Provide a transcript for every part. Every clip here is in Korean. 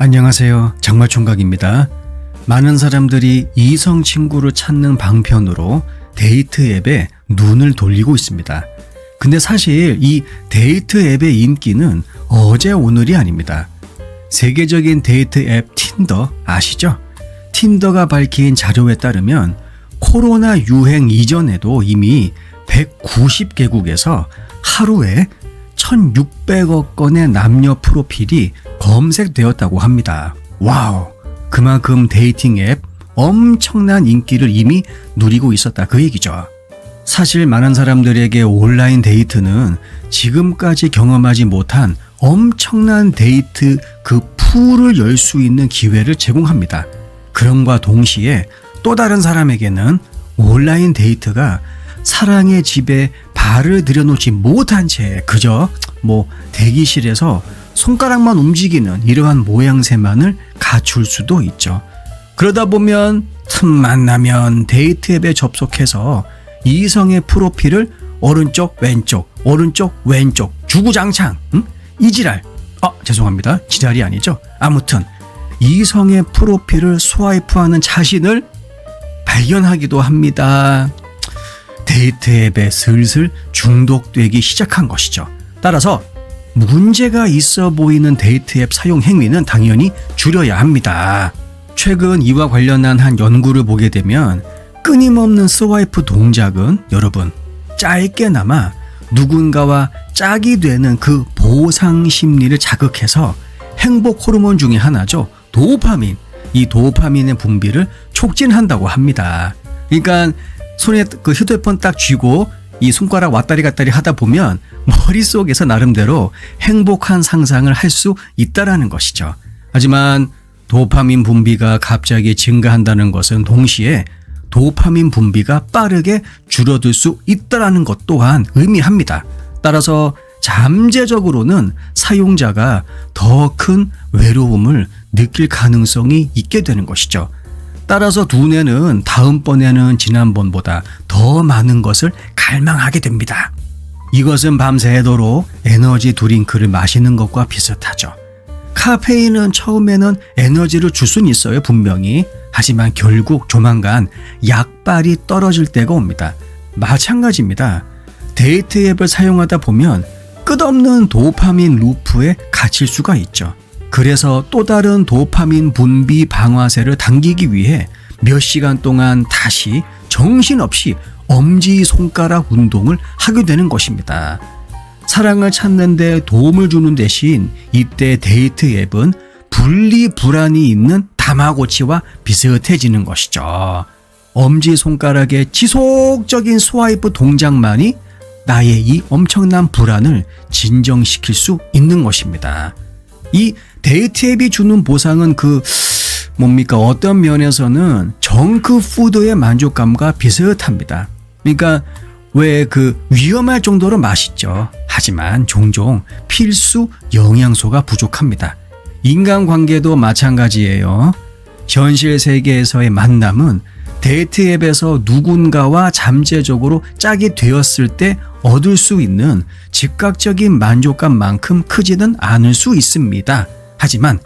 안녕하세요. 장마총각입니다. 많은 사람들이 이성 친구를 찾는 방편으로 데이트 앱에 눈을 돌리고 있습니다. 근데 사실 이 데이트 앱의 인기는 어제 오늘이 아닙니다. 세계적인 데이트 앱 틴더 아시죠? 틴더가 밝힌 자료에 따르면 코로나 유행 이전에도 이미 190개국에서 하루에 1,600억 건의 남녀 프로필이 검색되었다고 합니다. 와우! 그만큼 데이팅 앱 엄청난 인기를 이미 누리고 있었다 그 얘기죠. 사실 많은 사람들에게 온라인 데이트는 지금까지 경험하지 못한 엄청난 데이트 그 풀을 열 수 있는 기회를 제공합니다. 그럼과 동시에 또 다른 사람에게는 온라인 데이트가 사랑의 집에 발을 들여놓지 못한 채 그저 대기실에서 손가락만 움직이는 이러한 모양새만을 갖출 수도 있죠. 그러다 보면 틈만 나면 데이트 앱에 접속해서 이성의 프로필을 오른쪽 왼쪽 오른쪽 왼쪽 주구장창 이 지랄 죄송합니다. 지랄이 아니죠. 아무튼 이성의 프로필을 스와이프하는 자신을 발견하기도 합니다. 데이트 앱에 슬슬 중독되기 시작한 것이죠. 따라서 문제가 있어 보이는 데이트 앱 사용 행위는 당연히 줄여야 합니다. 최근 이와 관련한 한 연구를 보게 되면 끊임없는 스와이프 동작은 여러분 짧게나마 누군가와 짝이 되는 그 보상 심리를 자극해서 행복 호르몬 중에 하나죠. 도파민. 이 도파민의 분비를 촉진한다고 합니다. 그러니까 손에 그 휴대폰 딱 쥐고 이 손가락 왔다리 갔다리 하다 보면 머릿속에서 나름대로 행복한 상상을 할 수 있다라는 것이죠. 하지만 도파민 분비가 갑자기 증가한다는 것은 동시에 도파민 분비가 빠르게 줄어들 수 있다라는 것 또한 의미합니다. 따라서 잠재적으로는 사용자가 더 큰 외로움을 느낄 가능성이 있게 되는 것이죠. 따라서 두뇌는 다음번에는 지난번보다 더 많은 것을 갈망하게 됩니다. 이것은 밤새도록 에너지 드링크를 마시는 것과 비슷하죠. 카페인은 처음에는 에너지를 줄 수는 있어요, 분명히. 하지만 결국 조만간 약발이 떨어질 때가 옵니다. 마찬가지입니다. 데이트 앱을 사용하다 보면 끝없는 도파민 루프에 갇힐 수가 있죠. 그래서 또 다른 도파민 분비 방아쇠를 당기기 위해 몇 시간 동안 다시 정신없이 엄지손가락 운동을 하게 되는 것입니다. 사랑을 찾는 데 도움을 주는 대신 이때 데이트 앱은 분리불안이 있는 다마고치와 비슷해지는 것이죠. 엄지손가락의 지속적인 스와이프 동작만이 나의 이 엄청난 불안을 진정시킬 수 있는 것입니다. 이 데이트 앱이 주는 보상은 어떤 면에서는 정크푸드의 만족감과 비슷합니다. 그러니까 왜 위험할 정도로 맛있죠. 하지만 종종 필수 영양소가 부족합니다. 인간관계도 마찬가지예요. 현실 세계에서의 만남은 데이트 앱에서 누군가와 잠재적으로 짝이 되었을 때 얻을 수 있는 즉각적인 만족감만큼 크지는 않을 수 있습니다. 하지만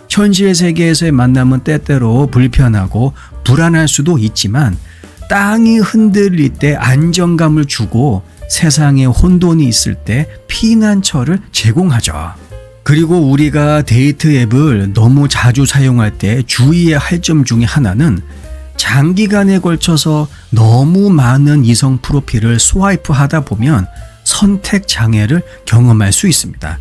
현실 세계에서의 만남은 때때로 불편하고 불안할 수도 있지만 땅이 흔들릴 때 안정감을 주고 세상에 혼돈이 있을 때 피난처를 제공하죠. 그리고 우리가 데이트 앱을 너무 자주 사용할 때 주의해야 할 점 중에 하나는 장기간에 걸쳐서 너무 많은 이성 프로필을 스와이프 하다 보면 선택 장애를 경험할 수 있습니다.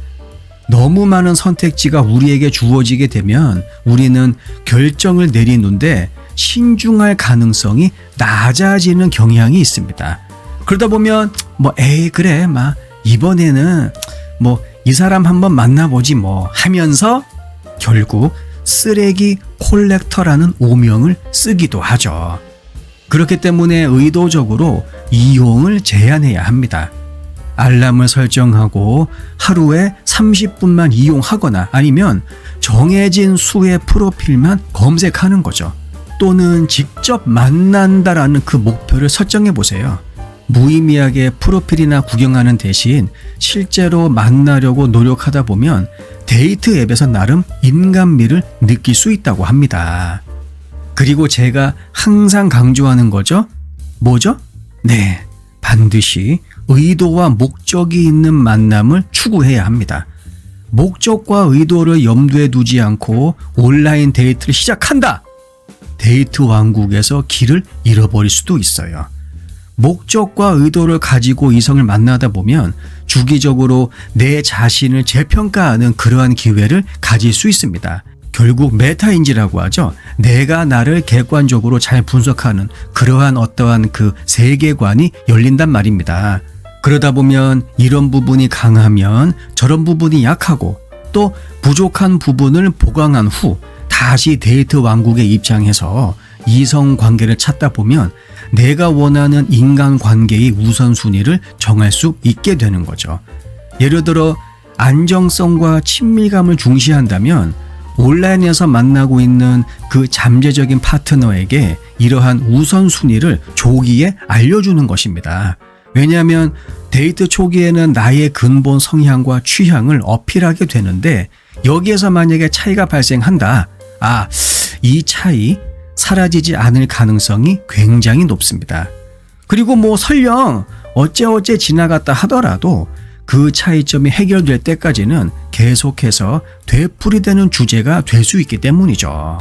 너무 많은 선택지가 우리에게 주어지게 되면 우리는 결정을 내리는데 신중할 가능성이 낮아지는 경향이 있습니다. 그러다 보면 이번에는 이 사람 한번 만나보지 하면서 결국 쓰레기 콜렉터라는 오명을 쓰기도 하죠. 그렇기 때문에 의도적으로 이용을 제한해야 합니다. 알람을 설정하고 하루에 30분만 이용하거나 아니면 정해진 수의 프로필만 검색하는 거죠. 또는 직접 만난다라는 그 목표를 설정해 보세요. 무의미하게 프로필이나 구경하는 대신 실제로 만나려고 노력하다 보면 데이트 앱에서 나름 인간미를 느낄 수 있다고 합니다. 그리고 제가 항상 강조하는 거죠. 뭐죠? 네, 반드시 의도와 목적이 있는 만남을 추구해야 합니다. 목적과 의도를 염두에 두지 않고 온라인 데이트를 시작한다! 데이트 왕국에서 길을 잃어버릴 수도 있어요. 목적과 의도를 가지고 이성을 만나다 보면 주기적으로 내 자신을 재평가하는 그러한 기회를 가질 수 있습니다. 결국 메타인지라고 하죠. 내가 나를 객관적으로 잘 분석하는 그러한 어떠한 그 세계관이 열린단 말입니다. 그러다 보면 이런 부분이 강하면 저런 부분이 약하고 또 부족한 부분을 보강한 후 다시 데이트 왕국에 입장해서 이성 관계를 찾다 보면 내가 원하는 인간 관계의 우선순위를 정할 수 있게 되는 거죠. 예를 들어 안정성과 친밀감을 중시한다면 온라인에서 만나고 있는 그 잠재적인 파트너에게 이러한 우선순위를 조기에 알려주는 것입니다. 왜냐하면 데이트 초기에는 나의 근본 성향과 취향을 어필하게 되는데 여기에서 만약에 차이가 발생한다. 이 차이 사라지지 않을 가능성이 굉장히 높습니다. 그리고 설령 어째 지나갔다 하더라도 그 차이점이 해결될 때까지는 계속해서 되풀이되는 주제가 될 수 있기 때문이죠.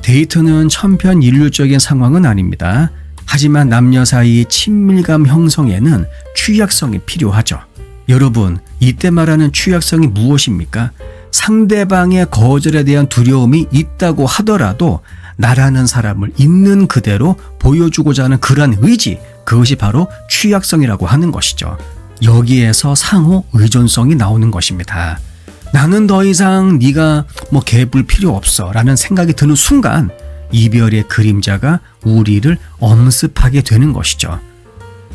데이트는 천편일률적인 상황은 아닙니다. 하지만 남녀 사이 친밀감 형성에는 취약성이 필요하죠. 여러분, 이때 말하는 취약성이 무엇입니까? 상대방의 거절에 대한 두려움이 있다고 하더라도 나라는 사람을 있는 그대로 보여주고자 하는 그러한 의지, 그것이 바로 취약성이라고 하는 것이죠. 여기에서 상호 의존성이 나오는 것입니다. 나는 더 이상 네가 개볼 필요 없어 라는 생각이 드는 순간 이별의 그림자가 우리를 엄습하게 되는 것이죠.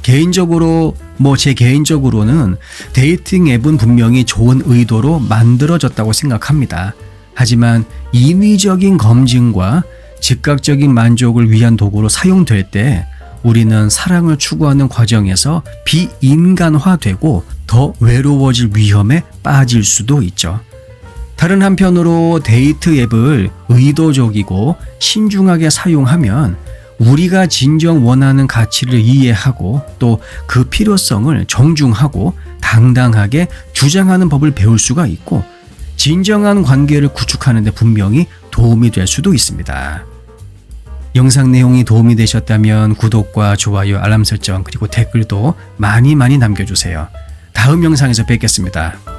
개인적으로 제 개인적으로는 데이팅 앱은 분명히 좋은 의도로 만들어졌다고 생각합니다. 하지만 인위적인 검증과 즉각적인 만족을 위한 도구로 사용될 때 우리는 사랑을 추구하는 과정에서 비인간화되고 더 외로워질 위험에 빠질 수도 있죠. 다른 한편으로 데이트 앱을 의도적이고 신중하게 사용하면 우리가 진정 원하는 가치를 이해하고 또 그 필요성을 정중하고 당당하게 주장하는 법을 배울 수가 있고 진정한 관계를 구축하는 데 분명히 도움이 될 수도 있습니다. 영상 내용이 도움이 되셨다면 구독과 좋아요, 알람 설정 그리고 댓글도 많이 남겨주세요. 다음 영상에서 뵙겠습니다.